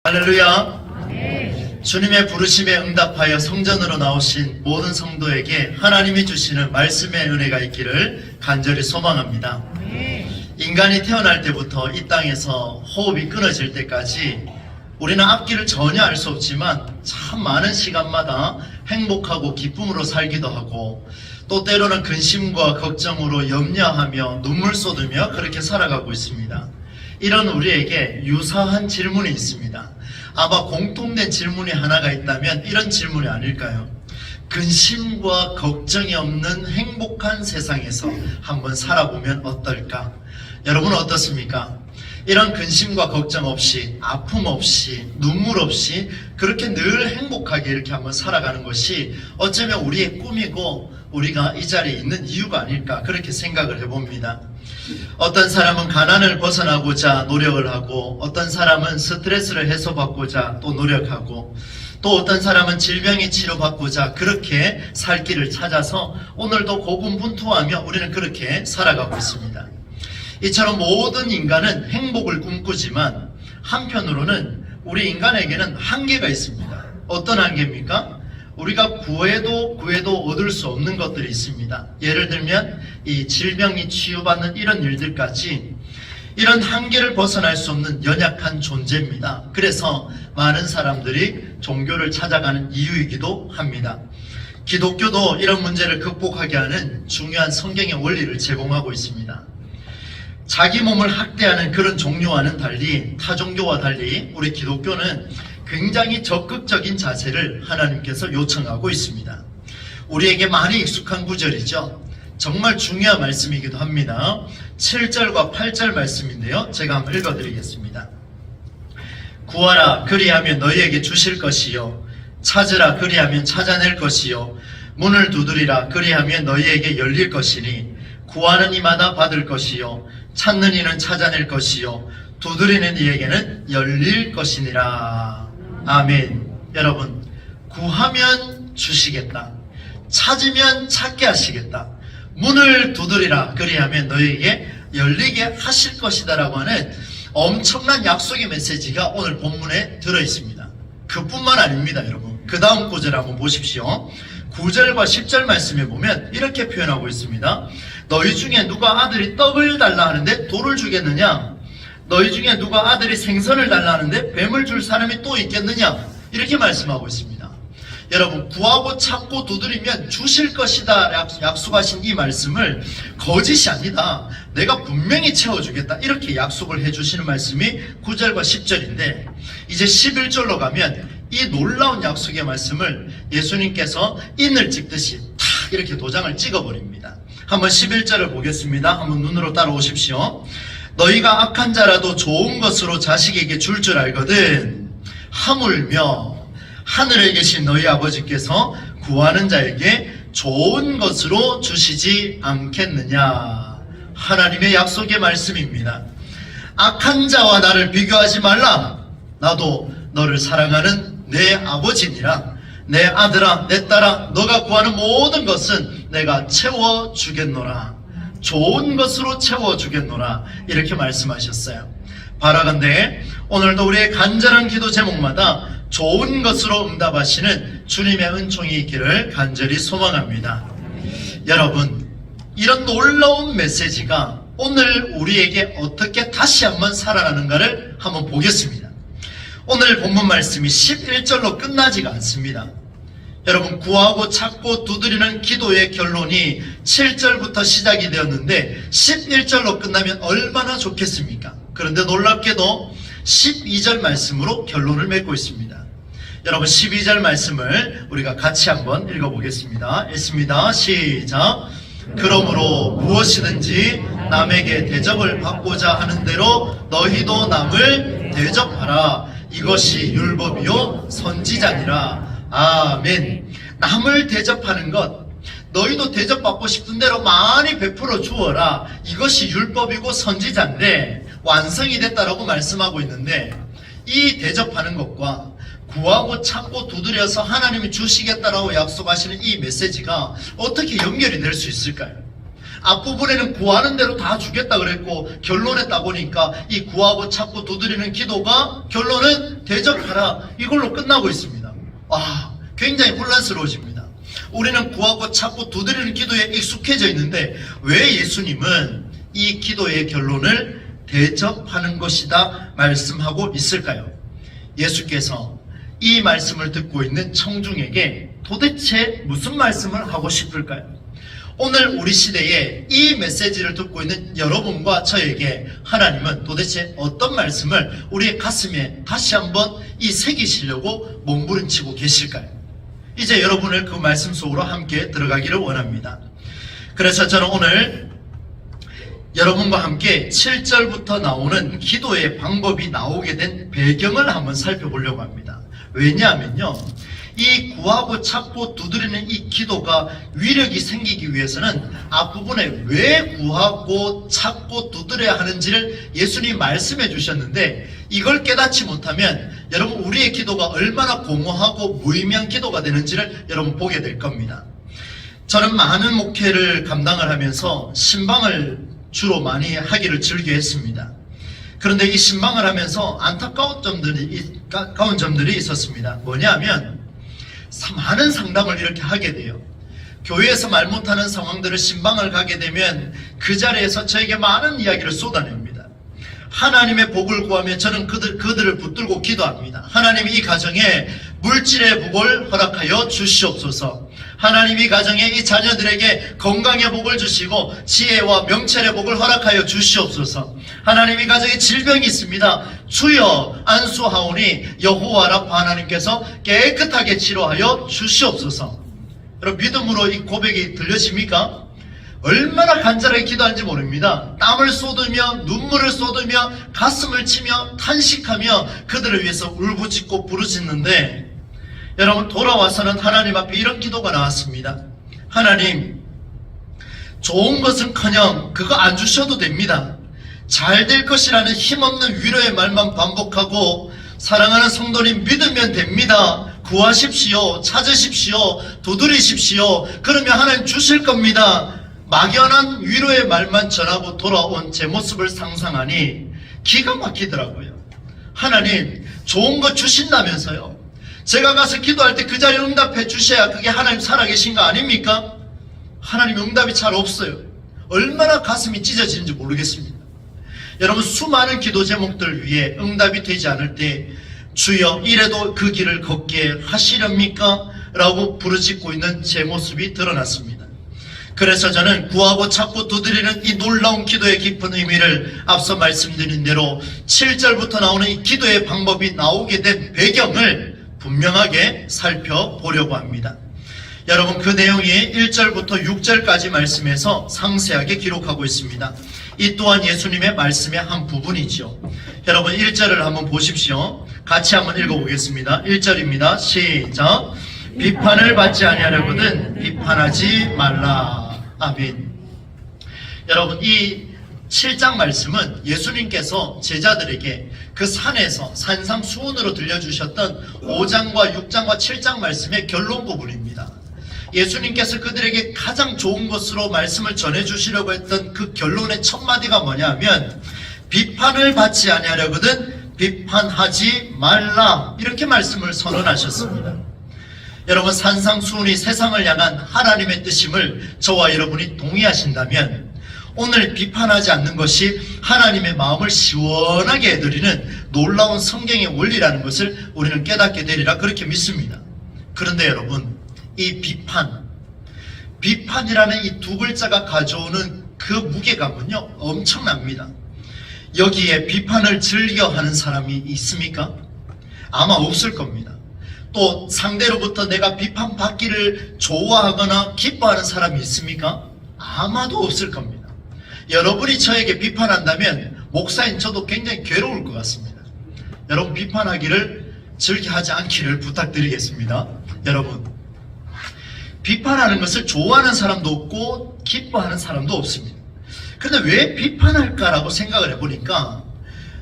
할렐루야. 주님의 부르심에 응답하여 성전으로 나오신 모든 성도에게 하나님이 주시는 말씀의 은혜가 있기를 간절히 소망합니다. 인간이 태어날 때부터 이 땅에서 호흡이 끊어질 때까지 우리는 앞길을 전혀 알 수 없지만 참 많은 시간마다 행복하고 기쁨으로 살기도 하고 또 때로는 근심과 걱정으로 염려하며 눈물 쏟으며 그렇게 살아가고 있습니다. 이런 우리에게 유사한 질문이 있습니다. 아마 공통된 질문이 하나가 있다면 이런 질문이 아닐까요? 근심과 걱정이 없는 행복한 세상에서 한번 살아보면 어떨까? 여러분은 어떻습니까? 이런 근심과 걱정 없이, 아픔 없이, 눈물 없이 그렇게 늘 행복하게 이렇게 한번 살아가는 것이 어쩌면 우리의 꿈이고 우리가 이 자리에 있는 이유가 아닐까 그렇게 생각을 해봅니다. 어떤 사람은 가난을 벗어나고자 노력을 하고 어떤 사람은 스트레스를 해소받고자 또 노력하고 또 어떤 사람은 질병이 치료받고자 그렇게 살 길을 찾아서 오늘도 고군분투하며 우리는 그렇게 살아가고 있습니다. 이처럼 모든 인간은 행복을 꿈꾸지만 한편으로는 우리 인간에게는 한계가 있습니다. 어떤 한계입니까? 우리가 구해도 얻을 수 없는 것들이 있습니다. 예를 들면 이 질병이 치유받는 이런 일들까지 이런 한계를 벗어날 수 없는 연약한 존재입니다. 그래서 많은 사람들이 종교를 찾아가는 이유이기도 합니다. 기독교도 이런 문제를 극복하게 하는 중요한 성경의 원리를 제공하고 있습니다. 자기 몸을 학대하는 그런 종교와는 달리 타 종교와 달리 우리 기독교는 굉장히 적극적인 자세를 하나님께서 요청하고 있습니다. 우리에게 많이 익숙한 구절이죠. 정말 중요한 말씀이기도 합니다. 7절과 8절 말씀인데요. 제가 한번 읽어드리겠습니다. 구하라 그리하면 너희에게 주실 것이요 찾으라 그리하면 찾아낼 것이요 문을 두드리라 그리하면 너희에게 열릴 것이니 구하는 이마다 받을 것이요 찾는 이는 찾아낼 것이요 두드리는 이에게는 열릴 것이니라. 아멘. 여러분, 구하면 주시겠다. 찾으면 찾게 하시겠다. 문을 두드리라 그리하면 너희에게 열리게 하실 것이다 라고 하는 엄청난 약속의 메시지가 오늘 본문에 들어있습니다. 그뿐만 아닙니다. 여러분, 그 다음 구절 한번 보십시오. 9절과 10절 말씀에 보면 이렇게 표현하고 있습니다. 너희 중에 누가 아들이 떡을 달라 하는데 돌을 주겠느냐? 너희 중에 누가 아들이 생선을 달라 하는데 뱀을 줄 사람이 또 있겠느냐? 이렇게 말씀하고 있습니다. 여러분, 구하고 찾고 두드리면 주실 것이다 약속하신 이 말씀을 거짓이 아니다. 내가 분명히 채워주겠다. 이렇게 약속을 해주시는 말씀이 9절과 10절인데 이제 11절로 가면 이 놀라운 약속의 말씀을 예수님께서 인을 찍듯이 탁 이렇게 도장을 찍어버립니다. 한번 11절을 보겠습니다. 한번 눈으로 따라오십시오. 너희가 악한 자라도 좋은 것으로 자식에게 줄 줄 알거든 하물며 하늘에 계신 너희 아버지께서 구하는 자에게 좋은 것으로 주시지 않겠느냐. 하나님의 약속의 말씀입니다. 악한 자와 나를 비교하지 말라. 나도 너를 사랑하는 내 아버지니라. 내 아들아 내 딸아 너가 구하는 모든 것은 내가 채워주겠노라. 좋은 것으로 채워주겠노라. 이렇게 말씀하셨어요. 바라건대 오늘도 우리의 간절한 기도 제목마다 좋은 것으로 응답하시는 주님의 은총이 있기를 간절히 소망합니다. 여러분, 이런 놀라운 메시지가 오늘 우리에게 어떻게 다시 한번 살아나는가를 한번 보겠습니다. 오늘 본문 말씀이 11절로 끝나지가 않습니다. 여러분, 구하고 찾고 두드리는 기도의 결론이 7절부터 시작이 되었는데 11절로 끝나면 얼마나 좋겠습니까? 그런데 놀랍게도 12절 말씀으로 결론을 맺고 있습니다. 여러분, 12절 말씀을 우리가 같이 한번 읽어보겠습니다. 읽습니다. 시작. 그러므로 무엇이든지 남에게 대접을 받고자 하는 대로 너희도 남을 대접하라. 이것이 율법이요 선지자니라. 아멘. 남을 대접하는 것, 너희도 대접받고 싶은 대로 많이 베풀어 주어라. 이것이 율법이고 선지자인데 완성이 됐다라고 말씀하고 있는데 이 대접하는 것과 구하고 찾고 두드려서 하나님이 주시겠다라고 약속하시는 이 메시지가 어떻게 연결이 될 수 있을까요? 앞부분에는 구하는 대로 다 주겠다 그랬고 결론에 따보니까 이 구하고 찾고 두드리는 기도가 결론은 대적하라 이걸로 끝나고 있습니다. 굉장히 혼란스러워집니다. 우리는 구하고 찾고 두드리는 기도에 익숙해져 있는데 왜 예수님은 이 기도의 결론을 대접하는 것이다 말씀하고 있을까요? 예수께서 이 말씀을 듣고 있는 청중에게 도대체 무슨 말씀을 하고 싶을까요? 오늘 우리 시대에 이 메시지를 듣고 있는 여러분과 저에게 하나님은 도대체 어떤 말씀을 우리의 가슴에 다시 한번 이 새기시려고 몸부림치고 계실까요? 이제 여러분을 그 말씀 속으로 함께 들어가기를 원합니다. 그래서 저는 오늘 여러분과 함께 7절부터 나오는 기도의 방법이 나오게 된 배경을 한번 살펴보려고 합니다. 왜냐하면요, 이 구하고 찾고 두드리는 이 기도가 위력이 생기기 위해서는 앞부분에 왜 구하고 찾고 두드려야 하는지를 예수님이 말씀해 주셨는데 이걸 깨닫지 못하면 여러분 우리의 기도가 얼마나 공허하고 무의미한 기도가 되는지를 여러분 보게 될 겁니다. 저는 많은 목회를 감당을 하면서 신방을 주로 많이 하기를 즐겨 했습니다. 그런데 이 신방을 하면서 안타까운 점들이 있었습니다. 뭐냐면 많은 상담을 이렇게 하게 돼요. 교회에서 말 못하는 상황들을 신방을 가게 되면 그 자리에서 저에게 많은 이야기를 쏟아냅니다. 하나님의 복을 구하며 저는 그들을 붙들고 기도합니다. 하나님이 이 가정에 물질의 복을 허락하여 주시옵소서. 하나님이 가정에 이 자녀들에게 건강의 복을 주시고 지혜와 명철의 복을 허락하여 주시옵소서. 하나님이 가정에 질병이 있습니다. 주여 안수하오니 여호와 라파 하나님께서 깨끗하게 치료하여 주시옵소서. 여러분 믿음으로 이 고백이 들려집니까? 얼마나 간절하게 기도하는지 모릅니다. 땀을 쏟으며 눈물을 쏟으며 가슴을 치며 탄식하며 그들을 위해서 울부짖고 부르짖는데 여러분 돌아와서는 하나님 앞에 이런 기도가 나왔습니다. 하나님, 좋은 것은커녕 그거 안 주셔도 됩니다. 잘 될 것이라는 힘없는 위로의 말만 반복하고 사랑하는 성도님 믿으면 됩니다. 구하십시오. 찾으십시오. 두드리십시오. 그러면 하나님 주실 겁니다. 막연한 위로의 말만 전하고 돌아온 제 모습을 상상하니 기가 막히더라고요. 하나님 좋은 거 주신다면서요. 제가 가서 기도할 때 그 자리에 응답해 주셔야 그게 하나님 살아계신 거 아닙니까? 하나님 응답이 잘 없어요. 얼마나 가슴이 찢어지는지 모르겠습니다. 여러분 수많은 기도 제목들 위에 응답이 되지 않을 때 주여 이래도 그 길을 걷게 하시렵니까? 라고 부르짖고 있는 제 모습이 드러났습니다. 그래서 저는 구하고 찾고 두드리는 이 놀라운 기도의 깊은 의미를 앞서 말씀드린 대로 7절부터 나오는 이 기도의 방법이 나오게 된 배경을 분명하게 살펴보려고 합니다. 여러분 그 내용이 1절부터 6절까지 말씀에서 상세하게 기록하고 있습니다. 이 또한 예수님의 말씀의 한 부분이죠. 여러분 1절을 한번 보십시오. 같이 한번 읽어보겠습니다. 1절입니다. 시작. 비판을 받지 아니하려거든 비판하지 말라. 아멘. 여러분 이 7장 말씀은 예수님께서 제자들에게 그 산에서 산상수훈으로 들려주셨던 5장과 6장과 7장 말씀의 결론 부분입니다. 예수님께서 그들에게 가장 좋은 것으로 말씀을 전해주시려고 했던 그 결론의 첫 마디가 뭐냐면 비판을 받지 아니하려거든 비판하지 말라 이렇게 말씀을 선언하셨습니다. 여러분 산상수훈이 세상을 향한 하나님의 뜻임을 저와 여러분이 동의하신다면 오늘 비판하지 않는 것이 하나님의 마음을 시원하게 해드리는 놀라운 성경의 원리라는 것을 우리는 깨닫게 되리라 그렇게 믿습니다. 그런데 여러분 이 비판이라는 이 두 글자가 가져오는 그 무게감은요 엄청납니다. 여기에 비판을 즐겨하는 사람이 있습니까? 아마 없을 겁니다. 또 상대로부터 내가 비판받기를 좋아하거나 기뻐하는 사람이 있습니까? 아마도 없을 겁니다. 여러분이 저에게 비판한다면 목사인 저도 굉장히 괴로울 것 같습니다. 여러분 비판하기를 즐겨하지 않기를 부탁드리겠습니다. 여러분 비판하는 것을 좋아하는 사람도 없고 기뻐하는 사람도 없습니다. 그런데 왜 비판할까라고 생각을 해보니까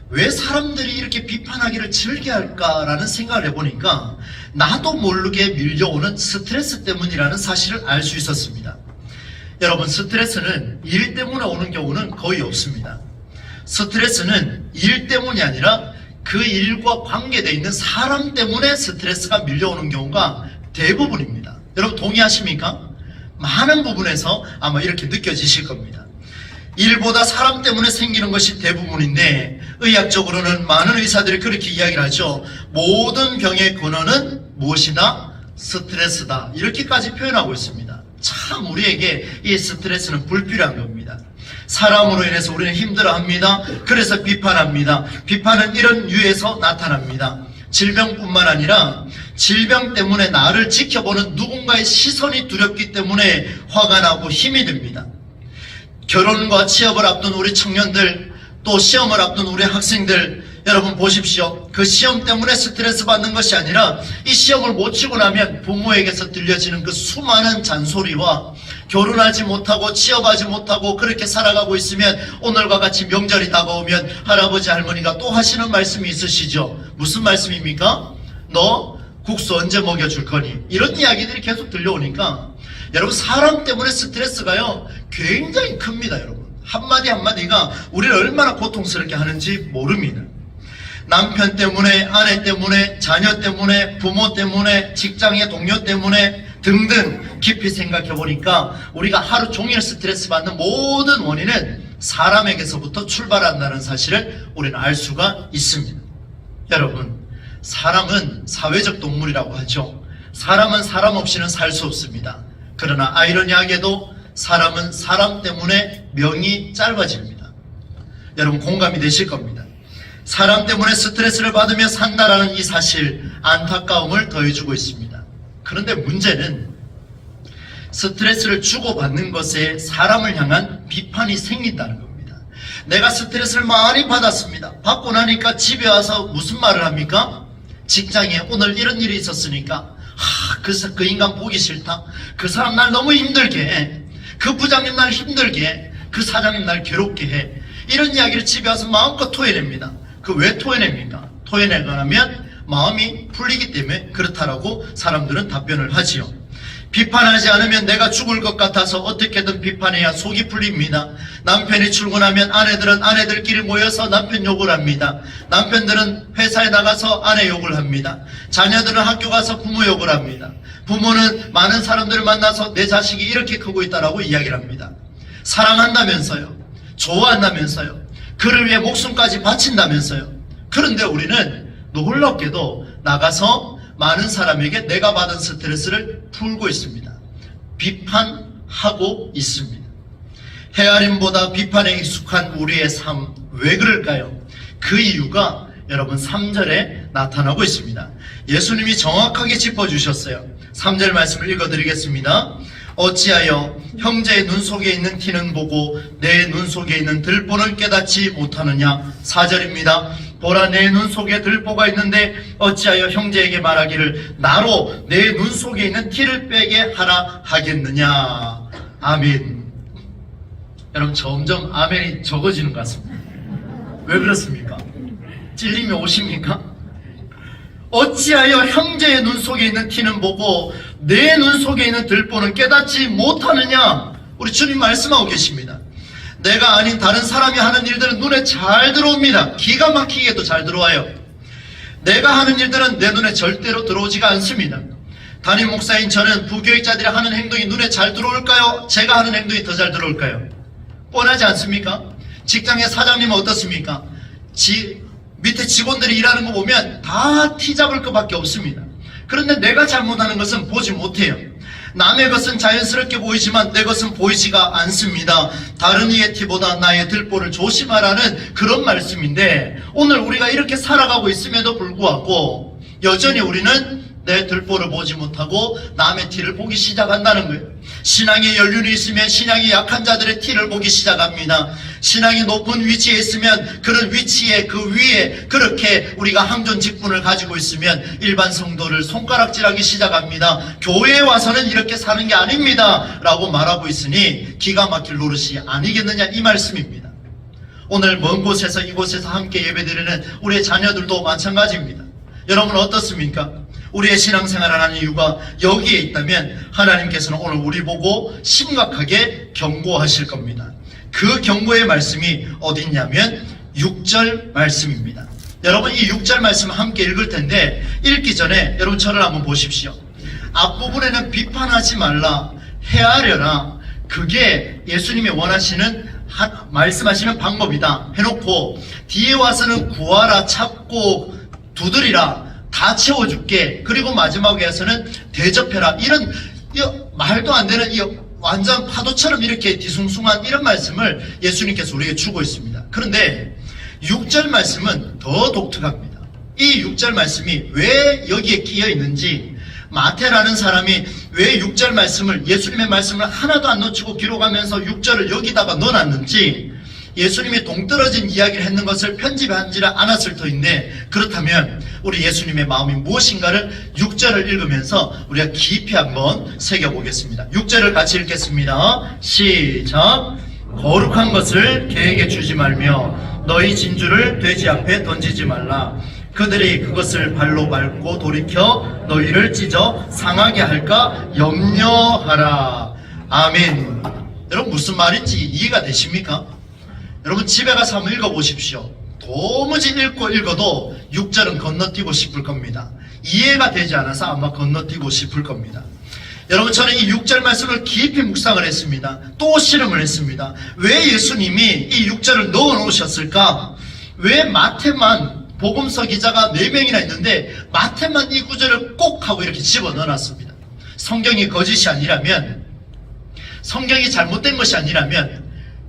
왜 사람들이 이렇게 비판하기를 즐겨할까라는 생각을 해보니까 나도 모르게 밀려오는 스트레스 때문이라는 사실을 알 수 있었습니다. 여러분, 스트레스는 일 때문에 오는 경우는 거의 없습니다. 스트레스는 일 때문이 아니라 그 일과 관계되어 있는 사람 때문에 스트레스가 밀려오는 경우가 대부분입니다. 여러분 동의하십니까? 많은 부분에서 아마 이렇게 느껴지실 겁니다. 일보다 사람 때문에 생기는 것이 대부분인데, 의학적으로는 많은 의사들이 그렇게 이야기를 하죠. 모든 병의 근원은 무엇이다? 스트레스다. 이렇게까지 표현하고 있습니다. 참 우리에게 이 스트레스는 불필요한 겁니다. 사람으로 인해서 우리는 힘들어합니다. 그래서 비판합니다. 비판은 이런 유에서 나타납니다. 질병뿐만 아니라 질병 때문에 나를 지켜보는 누군가의 시선이 두렵기 때문에 화가 나고 힘이 듭니다. 결혼과 취업을 앞둔 우리 청년들, 또 시험을 앞둔 우리 학생들, 여러분 보십시오. 그 시험 때문에 스트레스 받는 것이 아니라 이 시험을 못 치고 나면 부모에게서 들려지는 그 수많은 잔소리와 결혼하지 못하고 취업하지 못하고 그렇게 살아가고 있으면 오늘과 같이 명절이 다가오면 할아버지 할머니가 또 하시는 말씀이 있으시죠. 무슨 말씀입니까? 너 국수 언제 먹여줄 거니? 이런 이야기들이 계속 들려오니까 여러분, 사람 때문에 스트레스가요 굉장히 큽니다. 여러분, 한마디 한마디가 우리를 얼마나 고통스럽게 하는지 모릅니다. 남편 때문에, 아내 때문에, 자녀 때문에, 부모 때문에, 직장의 동료 때문에 등등 깊이 생각해 보니까 우리가 하루 종일 스트레스 받는 모든 원인은 사람에게서부터 출발한다는 사실을 우리는 알 수가 있습니다. 여러분, 사람은 사회적 동물이라고 하죠. 사람은 사람 없이는 살 수 없습니다. 그러나 아이러니하게도 사람은 사람 때문에 명이 짧아집니다. 여러분 공감이 되실 겁니다. 사람 때문에 스트레스를 받으며 산다라는 이 사실, 안타까움을 더해주고 있습니다. 그런데 문제는 스트레스를 주고받는 것에 사람을 향한 비판이 생긴다는 겁니다. 내가 스트레스를 많이 받았습니다. 받고 나니까 집에 와서 무슨 말을 합니까? 직장에 오늘 이런 일이 있었으니까 그 인간 보기 싫다. 그 사람 날 너무 힘들게 해. 그 부장님 날 힘들게 해. 그 사장님 날 괴롭게 해. 이런 이야기를 집에 와서 마음껏 토해냅니다. 그 왜 토해냅니까? 토해내고 나면 마음이 풀리기 때문에 그렇다라고 사람들은 답변을 하지요. 비판하지 않으면 내가 죽을 것 같아서 어떻게든 비판해야 속이 풀립니다. 남편이 출근하면 아내들은 아내들끼리 모여서 남편 욕을 합니다. 남편들은 회사에 나가서 아내 욕을 합니다. 자녀들은 학교 가서 부모 욕을 합니다. 부모는 많은 사람들을 만나서 내 자식이 이렇게 크고 있다라고 이야기를 합니다. 사랑한다면서요. 좋아한다면서요. 그를 위해 목숨까지 바친다면서요. 그런데 우리는 놀랍게도 나가서 많은 사람에게 내가 받은 스트레스를 풀고 있습니다. 비판하고 있습니다. 헤아림보다 비판에 익숙한 우리의 삶, 왜 그럴까요? 그 이유가 여러분 3절에 나타나고 있습니다. 예수님이 정확하게 짚어주셨어요. 3절 말씀을 읽어드리겠습니다. 어찌하여 형제의 눈 속에 있는 티는 보고 내 눈 속에 있는 들보는 깨닫지 못하느냐. 4절입니다. 보라, 내 눈 속에 들보가 있는데 어찌하여 형제에게 말하기를 나로 내 눈 속에 있는 티를 빼게 하라 하겠느냐. 아멘. 여러분 점점 아멘이 적어지는 것 같습니다. 왜 그렇습니까? 찔림이 오십니까? 어찌하여 형제의 눈 속에 있는 티는 보고 내 눈 속에 있는 들보는 깨닫지 못하느냐. 우리 주님 말씀하고 계십니다. 내가 아닌 다른 사람이 하는 일들은 눈에 잘 들어옵니다. 기가 막히게도 잘 들어와요. 내가 하는 일들은 내 눈에 절대로 들어오지가 않습니다. 담임 목사인 저는 부교육자들이 하는 행동이 눈에 잘 들어올까요? 제가 하는 행동이 더 잘 들어올까요? 뻔하지 않습니까? 직장의 사장님은 어떻습니까? 밑에 직원들이 일하는 거 보면 다 티 잡을 것밖에 없습니다. 그런데 내가 잘못하는 것은 보지 못해요. 남의 것은 자연스럽게 보이지만 내 것은 보이지가 않습니다. 다른 이의 티보다 나의 들보를 조심하라는 그런 말씀인데, 오늘 우리가 이렇게 살아가고 있음에도 불구하고 여전히 우리는 내 들보를 보지 못하고 남의 티를 보기 시작한다는 거예요. 신앙의 연륜이 있으면 신앙이 약한 자들의 티를 보기 시작합니다. 신앙이 높은 위치에 있으면 그런 위치에 그 위에 그렇게 우리가 항존 직분을 가지고 있으면 일반 성도를 손가락질하기 시작합니다. 교회에 와서는 이렇게 사는 게 아닙니다 라고 말하고 있으니 기가 막힐 노릇이 아니겠느냐, 이 말씀입니다. 오늘 먼 곳에서 이곳에서 함께 예배드리는 우리의 자녀들도 마찬가지입니다. 여러분 어떻습니까? 우리의 신앙생활을 하는 이유가 여기에 있다면 하나님께서는 오늘 우리 보고 심각하게 경고하실 겁니다. 그 경고의 말씀이 어디 있냐면 6절 말씀입니다. 여러분 이 6절 말씀을 함께 읽을 텐데 읽기 전에 여러분 저를 한번 보십시오. 앞부분에는 비판하지 말라, 헤아려라, 그게 예수님이 원하시는 말씀하시는 방법이다 해놓고 뒤에 와서는 구하라, 찾고 두드리라, 다 채워줄게, 그리고 마지막에서는 대접해라, 이런 말도 안 되는 완전 파도처럼 이렇게 뒤숭숭한 이런 말씀을 예수님께서 우리에게 주고 있습니다. 그런데 6절 말씀은 더 독특합니다. 이 6절 말씀이 왜 여기에 끼어 있는지, 마태라는 사람이 왜 6절 말씀을, 예수님의 말씀을 하나도 안 놓치고 기록하면서 6절을 여기다가 넣어놨는지, 예수님이 동떨어진 이야기를 했는 것을 편집하지를 않았을 터인데, 그렇다면 우리 예수님의 마음이 무엇인가를 6절을 읽으면서 우리가 깊이 한번 새겨보겠습니다. 6절을 같이 읽겠습니다. 시작. 거룩한 것을 개에게 주지 말며 너희 진주를 돼지 앞에 던지지 말라. 그들이 그것을 발로 밟고 돌이켜 너희를 찢어 상하게 할까 염려하라. 아멘. 여러분 무슨 말인지 이해가 되십니까? 여러분 집에 가서 한번 읽어보십시오. 도무지 읽어도 6절은 건너뛰고 싶을 겁니다. 이해가 되지 않아서 아마 건너뛰고 싶을 겁니다. 여러분 저는 이 6절 말씀을 깊이 묵상을 했습니다. 또 실험을 했습니다. 왜 예수님이 이 6절을 넣어 놓으셨을까? 왜 마태만, 복음서 기자가 4명이나 있는데 마태만 이 구절을 꼭 하고 이렇게 집어넣어 놨습니다. 성경이 거짓이 아니라면, 성경이 잘못된 것이 아니라면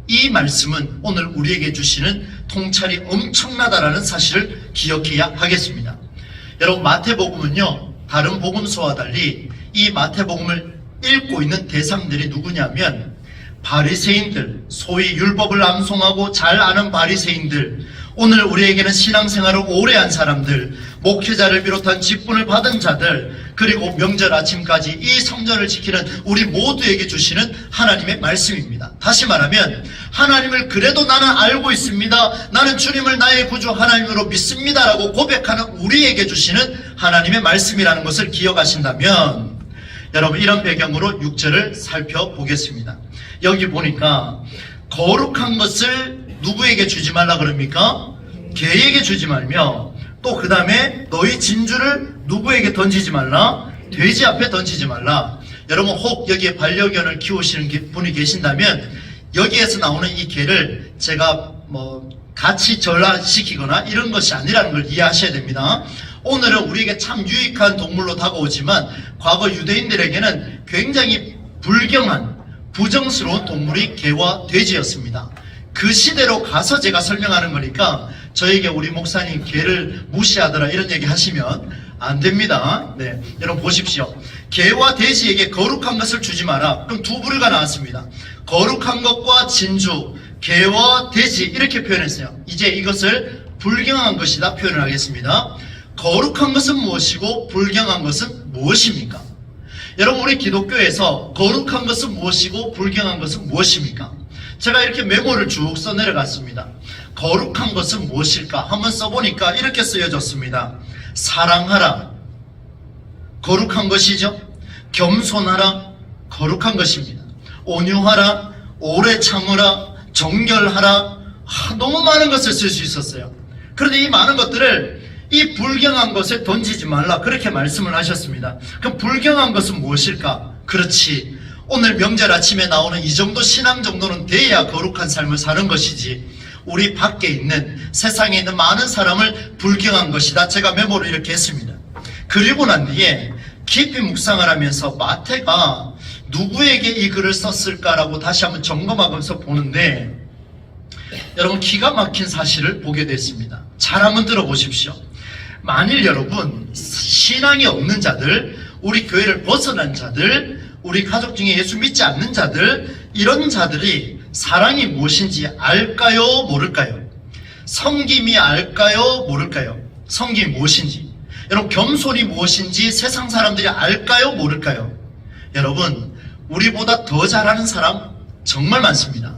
이 말씀은 오늘 우리에게 주시는 통찰이 엄청나다라는 사실을 기억해야 하겠습니다. 여러분 마태복음은요, 다른 복음서와 달리 이 마태복음을 읽고 있는 대상들이 누구냐면 바리새인들, 소위 율법을 암송하고 잘 아는 바리새인들, 오늘 우리에게는 신앙생활을 오래 한 사람들, 목회자를 비롯한 직분을 받은 자들, 그리고 명절 아침까지 이 성전을 지키는 우리 모두에게 주시는 하나님의 말씀입니다. 다시 말하면 하나님을 그래도 나는 알고 있습니다, 나는 주님을 나의 구주 하나님으로 믿습니다 라고 고백하는 우리에게 주시는 하나님의 말씀이라는 것을 기억하신다면, 여러분 이런 배경으로 6절을 살펴보겠습니다. 여기 보니까 거룩한 것을 누구에게 주지 말라 그럽니까? 개에게 주지 말며, 또 그 다음에 너희 진주를 누구에게 던지지 말라? 돼지 앞에 던지지 말라. 여러분 혹 여기에 반려견을 키우시는 분이 계신다면 여기에서 나오는 이 개를 제가 같이 전라시키거나 이런 것이 아니라는 걸 이해하셔야 됩니다. 오늘은 우리에게 참 유익한 동물로 다가오지만 과거 유대인들에게는 굉장히 불경한, 부정스러운 동물이 개와 돼지였습니다. 그 시대로 가서 제가 설명하는 거니까 저에게 우리 목사님 개를 무시하더라 이런 얘기 하시면 안 됩니다. 네, 여러분 보십시오. 개와 돼지에게 거룩한 것을 주지 마라. 그럼 두 부류가 나왔습니다. 거룩한 것과 진주, 개와 돼지 이렇게 표현했어요. 이제 이것을 불경한 것이다 표현을 하겠습니다. 거룩한 것은 무엇이고 불경한 것은 무엇입니까? 여러분 우리 기독교에서 거룩한 것은 무엇이고 불경한 것은 무엇입니까? 제가 이렇게 메모를 쭉 써내려갔습니다. 거룩한 것은 무엇일까? 한번 써보니까 이렇게 쓰여졌습니다. 사랑하라, 거룩한 것이죠. 겸손하라, 거룩한 것입니다. 온유하라, 오래 참으라, 정결하라, 너무 많은 것을 쓸 수 있었어요. 그런데 이 많은 것들을 이 불경한 것에 던지지 말라 그렇게 말씀을 하셨습니다. 그럼 불경한 것은 무엇일까? 그렇지, 오늘 명절 아침에 나오는 이 정도 신앙 정도는 돼야 거룩한 삶을 사는 것이지, 우리 밖에 있는 세상에 있는 많은 사람을 불경한 것이다. 제가 메모를 이렇게 했습니다. 그리고 난 뒤에 깊이 묵상을 하면서 마태가 누구에게 이 글을 썼을까라고 다시 한번 점검하면서 보는데, 여러분 기가 막힌 사실을 보게 됐습니다. 잘 한번 들어보십시오. 만일 여러분 신앙이 없는 자들, 우리 교회를 벗어난 자들, 우리 가족 중에 예수 믿지 않는 자들, 이런 자들이 사랑이 무엇인지 알까요? 모를까요? 섬김이 알까요? 모를까요? 섬김이 무엇인지, 여러분 겸손이 무엇인지 세상 사람들이 알까요? 모를까요? 여러분 우리보다 더 잘하는 사람 정말 많습니다.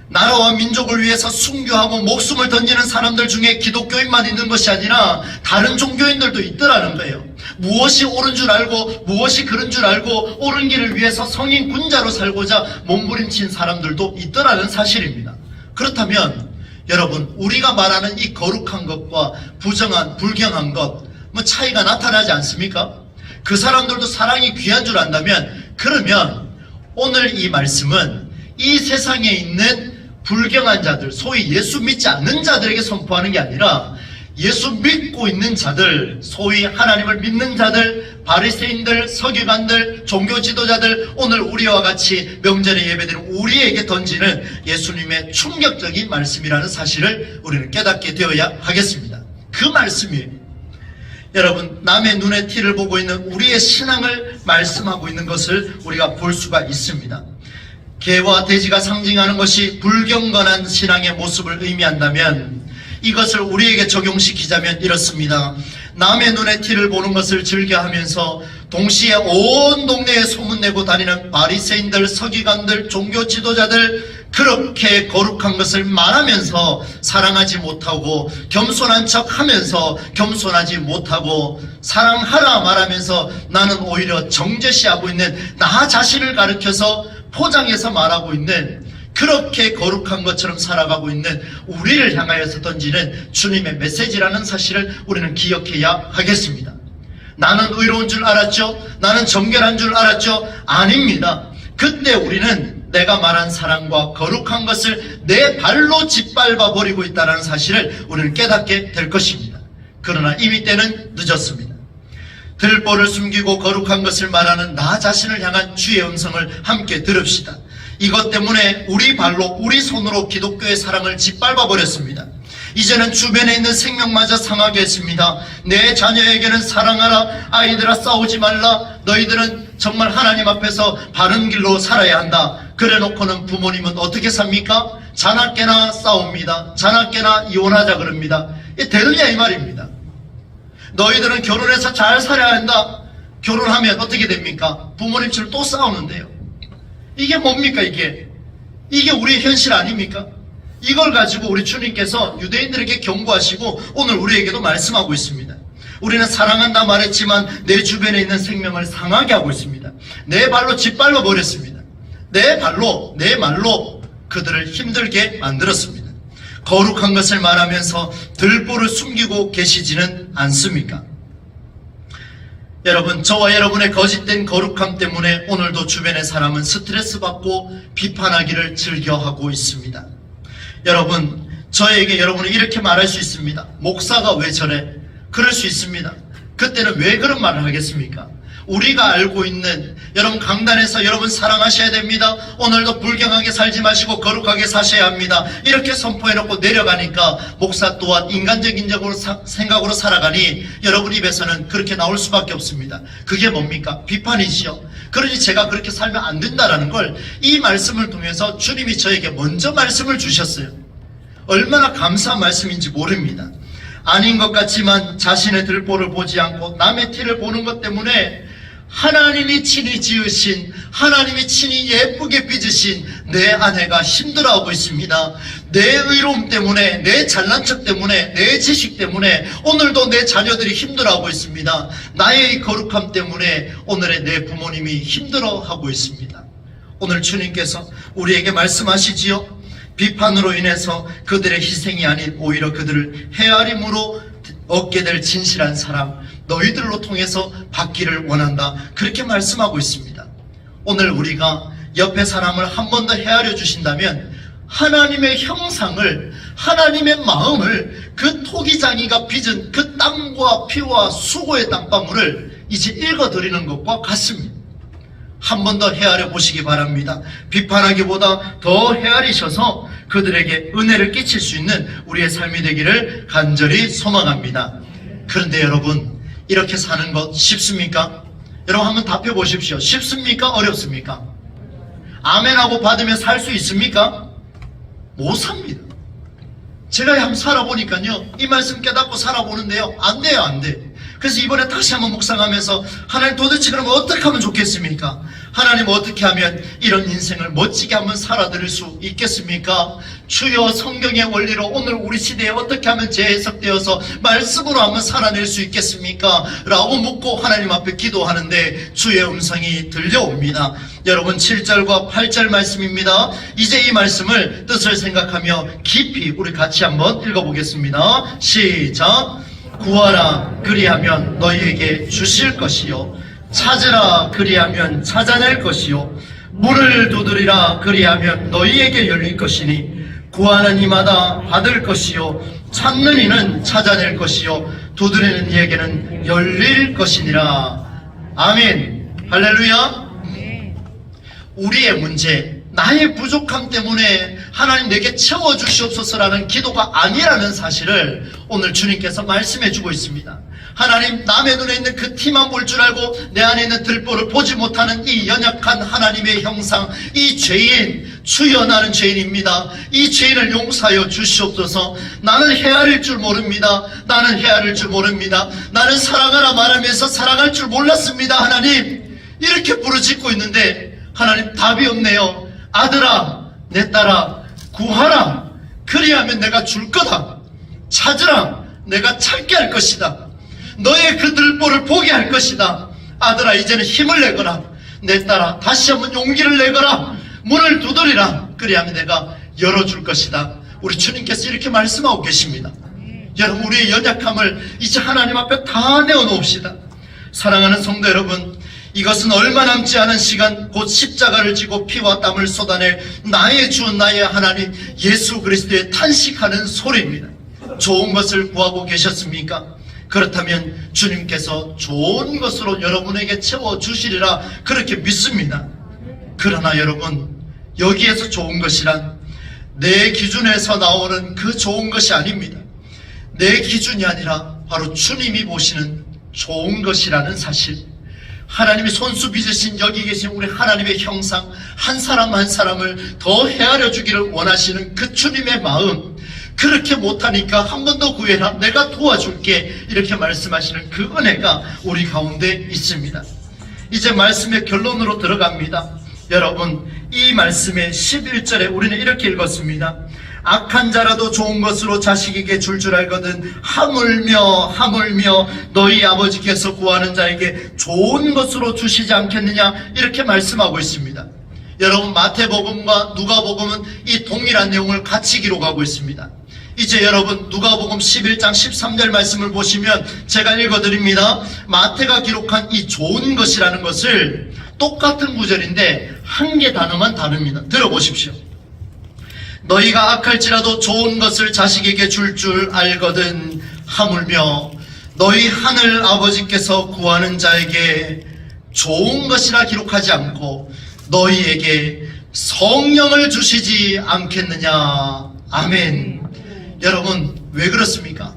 나라와 민족을 위해서 순교하고 목숨을 던지는 사람들 중에 기독교인만 있는 것이 아니라 다른 종교인들도 있더라는 거예요. 무엇이 옳은 줄 알고 무엇이 그른 줄 알고 옳은 길을 위해서 성인 군자로 살고자 몸부림친 사람들도 있더라는 사실입니다. 그렇다면 여러분, 우리가 말하는 이 거룩한 것과 부정한 불경한 것 뭐 차이가 나타나지 않습니까? 그 사람들도 사랑이 귀한 줄 안다면, 그러면 오늘 이 말씀은 이 세상에 있는 불경한 자들, 소위 예수 믿지 않는 자들에게 선포하는 게 아니라 예수 믿고 있는 자들, 소위 하나님을 믿는 자들, 바리새인들, 서기관들, 종교 지도자들, 오늘 우리와 같이 명절에 예배드리는 우리에게 던지는 예수님의 충격적인 말씀이라는 사실을 우리는 깨닫게 되어야 하겠습니다. 그 말씀이 여러분, 남의 눈에 티를 보고 있는 우리의 신앙을 말씀하고 있는 것을 우리가 볼 수가 있습니다. 개와 돼지가 상징하는 것이 불경건한 신앙의 모습을 의미한다면 이것을 우리에게 적용시키자면 이렇습니다. 남의 눈에 티를 보는 것을 즐겨하면서 동시에 온 동네에 소문내고 다니는 바리새인들, 서기관들, 종교 지도자들, 그렇게 거룩한 것을 말하면서 사랑하지 못하고 겸손한 척하면서 겸손하지 못하고 사랑하라 말하면서 나는 오히려 정죄시하고 있는 나 자신을 가리켜서 포장해서 말하고 있는, 그렇게 거룩한 것처럼 살아가고 있는 우리를 향하여서 던지는 주님의 메시지라는 사실을 우리는 기억해야 하겠습니다. 나는 의로운 줄 알았죠? 나는 정결한 줄 알았죠? 아닙니다. 그때 우리는 내가 말한 사랑과 거룩한 것을 내 발로 짓밟아 버리고 있다는 사실을 우리는 깨닫게 될 것입니다. 그러나 이미 때는 늦었습니다. 들보를 숨기고 거룩한 것을 말하는 나 자신을 향한 주의 음성을 함께 들읍시다. 이것 때문에 우리 발로 우리 손으로 기독교의 사랑을 짓밟아 버렸습니다. 이제는 주변에 있는 생명마저 상하게 했습니다. 내 자녀에게는 사랑하라, 아이들아 싸우지 말라, 너희들은 정말 하나님 앞에서 바른 길로 살아야 한다. 그래 놓고는 부모님은 어떻게 삽니까? 자나깨나 싸웁니다. 자나깨나 이혼하자 그럽니다. 이게 되느냐 이 말입니다. 너희들은 결혼해서 잘 살아야 한다. 결혼하면 어떻게 됩니까? 부모님처럼 또 싸우는데요. 이게 뭡니까 이게? 이게 우리의 현실 아닙니까? 이걸 가지고 우리 주님께서 유대인들에게 경고하시고 오늘 우리에게도 말씀하고 있습니다. 우리는 사랑한다 말했지만 내 주변에 있는 생명을 상하게 하고 있습니다. 내 발로 짓밟아 버렸습니다. 내 발로, 내 말로 그들을 힘들게 만들었습니다. 거룩한 것을 말하면서 들보를 숨기고 계시지는 않습니까? 여러분, 저와 여러분의 거짓된 거룩함 때문에 오늘도 주변의 사람은 스트레스 받고 비판하기를 즐겨하고 있습니다. 여러분, 저에게 여러분은 이렇게 말할 수 있습니다. 목사가 왜 저래? 그럴 수 있습니다. 그때는 왜 그런 말을 하겠습니까? 우리가 알고 있는, 여러분 강단에서 여러분 사랑하셔야 됩니다. 오늘도 불경하게 살지 마시고 거룩하게 사셔야 합니다. 이렇게 선포해놓고 내려가니까 목사 또한 인간적인 생각으로 살아가니 여러분 입에서는 그렇게 나올 수밖에 없습니다. 그게 뭡니까? 비판이지요. 그러니 제가 그렇게 살면 안 된다라는 걸 이 말씀을 통해서 주님이 저에게 먼저 말씀을 주셨어요. 얼마나 감사한 말씀인지 모릅니다. 아닌 것 같지만 자신의 들보를 보지 않고 남의 티를 보는 것 때문에 하나님이 친히 지으신, 하나님이 친히 예쁘게 빚으신 내 아내가 힘들어하고 있습니다. 내 의로움 때문에, 내 잘난 척 때문에, 내 지식 때문에 오늘도 내 자녀들이 힘들어하고 있습니다. 나의 이 거룩함 때문에 오늘의 내 부모님이 힘들어하고 있습니다. 오늘 주님께서 우리에게 말씀하시지요. 비판으로 인해서 그들의 희생이 아닌 오히려 그들을 헤아림으로 얻게 될 진실한 사랑, 너희들로 통해서 받기를 원한다. 그렇게 말씀하고 있습니다. 오늘 우리가 옆에 사람을 한 번 더 헤아려 주신다면 하나님의 형상을, 하나님의 마음을 그 토기장이가 빚은 그 땀과 피와 수고의 땀방울을 이제 읽어드리는 것과 같습니다. 한 번 더 헤아려 보시기 바랍니다. 비판하기보다 더 헤아리셔서 그들에게 은혜를 끼칠 수 있는 우리의 삶이 되기를 간절히 소망합니다. 그런데 여러분, 이렇게 사는 것 쉽습니까? 여러분 한번 답해 보십시오. 쉽습니까? 어렵습니까? 아멘하고 받으면 살 수 있습니까? 못 삽니다. 제가 한번 살아보니까요, 이 말씀 깨닫고 살아보는데요, 안 돼요, 안 돼. 그래서 이번에 다시 한번 묵상하면서 하나님 도대체 그럼 어떻게 하면 좋겠습니까? 하나님 어떻게 하면 이런 인생을 멋지게 한번 살아드릴 수 있겠습니까? 주여 성경의 원리로 오늘 우리 시대에 어떻게 하면 재해석되어서 말씀으로 한번 살아낼 수 있겠습니까? 라고 묻고 하나님 앞에 기도하는데 주의 음성이 들려옵니다. 여러분 7절과 8절 말씀입니다. 이제 이 말씀을 뜻을 생각하며 깊이 우리 같이 한번 읽어보겠습니다. 시작. 구하라 그리하면 너희에게 주실 것이요 찾으라 그리하면 찾아낼 것이요 문을 두드리라 그리하면 너희에게 열릴 것이니 구하는 이마다 받을 것이요 찾는 이는 찾아낼 것이요 두드리는 이에게는 열릴 것이니라. 아멘. 할렐루야. 우리의 문제, 나의 부족함 때문에 하나님 내게 채워주시옵소서라는 기도가 아니라는 사실을 오늘 주님께서 말씀해 주고 있습니다. 하나님, 남의 눈에 있는 그 티만 볼 줄 알고 내 안에 있는 들보를 보지 못하는 이 연약한 하나님의 형상, 이 죄인, 주여 나는 죄인입니다. 이 죄인을 용서하여 주시옵소서. 나는 헤아릴 줄 모릅니다. 나는 헤아릴 줄 모릅니다. 나는 사랑하라 말하면서 사랑할 줄 몰랐습니다. 하나님, 이렇게 부르짖고 있는데 하나님 답이 없네요. 아들아, 내 딸아, 구하라. 그리하면 내가 줄 거다. 찾으라. 내가 찾게 할 것이다. 너의 그 들보를 보게 할 것이다. 아들아, 이제는 힘을 내거라. 내 딸아, 다시 한번 용기를 내거라. 문을 두드리라. 그리하면 내가 열어줄 것이다. 우리 주님께서 이렇게 말씀하고 계십니다. 여러분, 우리의 연약함을 이제 하나님 앞에 다 내어놓읍시다. 사랑하는 성도 여러분, 이것은 얼마 남지 않은 시간 곧 십자가를 지고 피와 땀을 쏟아낼 나의 주 나의 하나님 예수 그리스도의 탄식하는 소리입니다. 좋은 것을 구하고 계셨습니까? 그렇다면 주님께서 좋은 것으로 여러분에게 채워주시리라 그렇게 믿습니다. 그러나 여러분, 여기에서 좋은 것이란 내 기준에서 나오는 그 좋은 것이 아닙니다. 내 기준이 아니라 바로 주님이 보시는 좋은 것이라는 사실, 하나님이 손수 빚으신 여기 계신 우리 하나님의 형상 한 사람 한 사람을 더 헤아려 주기를 원하시는 그 주님의 마음, 그렇게 못하니까 한 번 더 구해라, 내가 도와줄게, 이렇게 말씀하시는 그 은혜가 우리 가운데 있습니다. 이제 말씀의 결론으로 들어갑니다. 여러분, 이 말씀의 11절에 우리는 이렇게 읽었습니다. 악한 자라도 좋은 것으로 자식에게 줄 알거든 하물며 너희 아버지께서 구하는 자에게 좋은 것으로 주시지 않겠느냐, 이렇게 말씀하고 있습니다. 여러분, 마태복음과 누가복음은 이 동일한 내용을 같이 기록하고 있습니다. 이제 여러분, 누가복음 11장 13절 말씀을 보시면 제가 읽어드립니다. 마태가 기록한 이 좋은 것이라는 것을 똑같은 구절인데 한 개 단어만 다릅니다. 들어보십시오. 너희가 악할지라도 좋은 것을 자식에게 줄 알거든 하물며 너희 하늘 아버지께서 구하는 자에게 좋은 것이라 기록하지 않고 너희에게 성령을 주시지 않겠느냐. 아멘. 여러분, 왜 그렇습니까?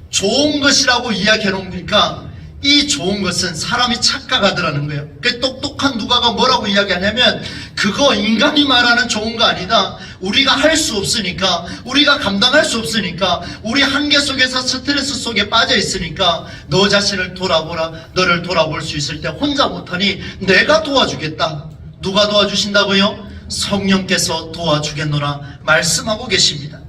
좋은 것이라고 이야기해 놓으니까 이 좋은 것은 사람이 착각하더라는 거예요. 그 똑똑한 누가가 뭐라고 이야기하냐면, 그거 인간이 말하는 좋은 거 아니다. 우리가 할 수 없으니까, 우리가 감당할 수 없으니까, 우리 한계 속에서 스트레스 속에 빠져 있으니까 너 자신을 돌아보라. 너를 돌아볼 수 있을 때 혼자 못하니 내가 도와주겠다. 누가 도와주신다고요? 성령께서 도와주겠노라 말씀하고 계십니다.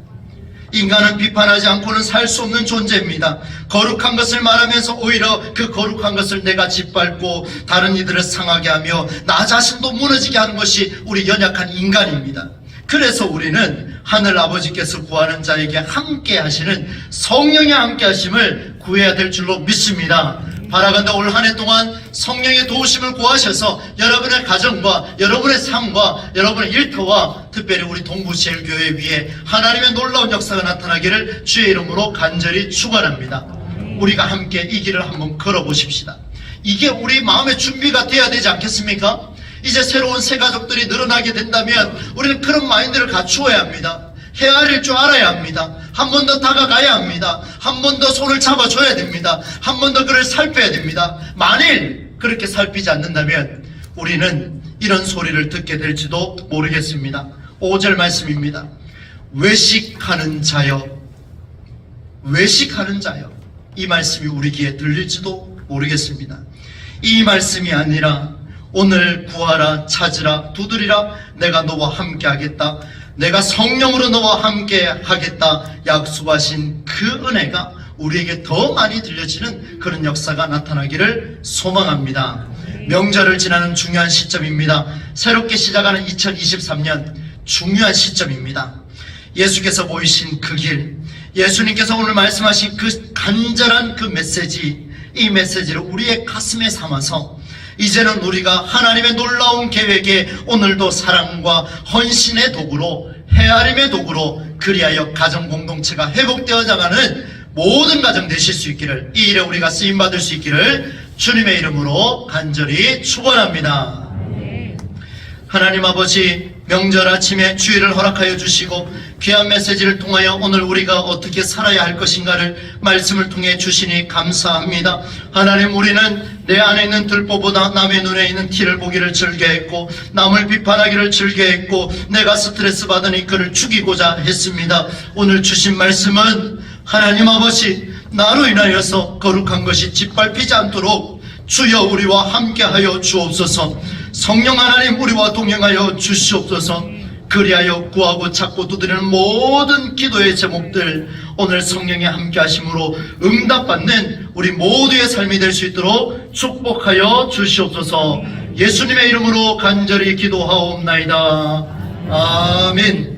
인간은 비판하지 않고는 살 수 없는 존재입니다. 거룩한 것을 말하면서 오히려 그 거룩한 것을 내가 짓밟고 다른 이들을 상하게 하며 나 자신도 무너지게 하는 것이 우리 연약한 인간입니다. 그래서 우리는 하늘 아버지께서 구하는 자에게 함께 하시는 성령의 함께 하심을 구해야 될 줄로 믿습니다. 바라건대 올 한 해 동안 성령의 도우심을 구하셔서 여러분의 가정과 여러분의 삶과 여러분의 일터와 특별히 우리 동부제일교회 위에 하나님의 놀라운 역사가 나타나기를 주의 이름으로 간절히 축원합니다. 우리가 함께 이 길을 한번 걸어보십시다. 이게 우리 마음의 준비가 돼야 되지 않겠습니까? 이제 새로운 새 가족들이 늘어나게 된다면 우리는 그런 마인드를 갖추어야 합니다. 헤아릴 줄 알아야 합니다. 한 번 더 다가가야 합니다. 한 번 더 손을 잡아줘야 됩니다. 한 번 더 그를 살펴야 됩니다. 만일 그렇게 살피지 않는다면 우리는 이런 소리를 듣게 될지도 모르겠습니다. 5절 말씀입니다. 외식하는 자여, 외식하는 자여. 이 말씀이 우리 귀에 들릴지도 모르겠습니다. 이 말씀이 아니라 오늘 구하라, 찾으라, 두드리라, 내가 너와 함께 하겠다, 내가 성령으로 너와 함께 하겠다 약속하신 그 은혜가 우리에게 더 많이 들려지는 그런 역사가 나타나기를 소망합니다. 명절을 지나는 중요한 시점입니다. 새롭게 시작하는 2023년 중요한 시점입니다. 예수께서 보이신 그 길, 예수님께서 오늘 말씀하신 그 간절한 그 메시지, 이 메시지를 우리의 가슴에 삼아서 이제는 우리가 하나님의 놀라운 계획에 오늘도 사랑과 헌신의 도구로, 헤아림의 도구로, 그리하여 가정 공동체가 회복되어 나가는 모든 가정 되실 수 있기를, 이 일에 우리가 쓰임받을 수 있기를 주님의 이름으로 간절히 축원합니다. 하나님 아버지, 명절 아침에 주일을 허락하여 주시고 귀한 메시지를 통하여 오늘 우리가 어떻게 살아야 할 것인가를 말씀을 통해 주시니 감사합니다. 하나님, 우리는 내 안에 있는 들보보다 남의 눈에 있는 티를 보기를 즐겨했고 남을 비판하기를 즐겨했고 내가 스트레스 받으니 그를 죽이고자 했습니다. 오늘 주신 말씀은 하나님 아버지, 나로 인하여서 거룩한 것이 짓밟히지 않도록 주여 우리와 함께하여 주옵소서. 성령 하나님, 우리와 동행하여 주시옵소서. 그리하여 구하고 찾고 두드리는 모든 기도의 제목들 오늘 성령의 함께 하심으로 응답받는 우리 모두의 삶이 될 수 있도록 축복하여 주시옵소서. 예수님의 이름으로 간절히 기도하옵나이다. 아멘.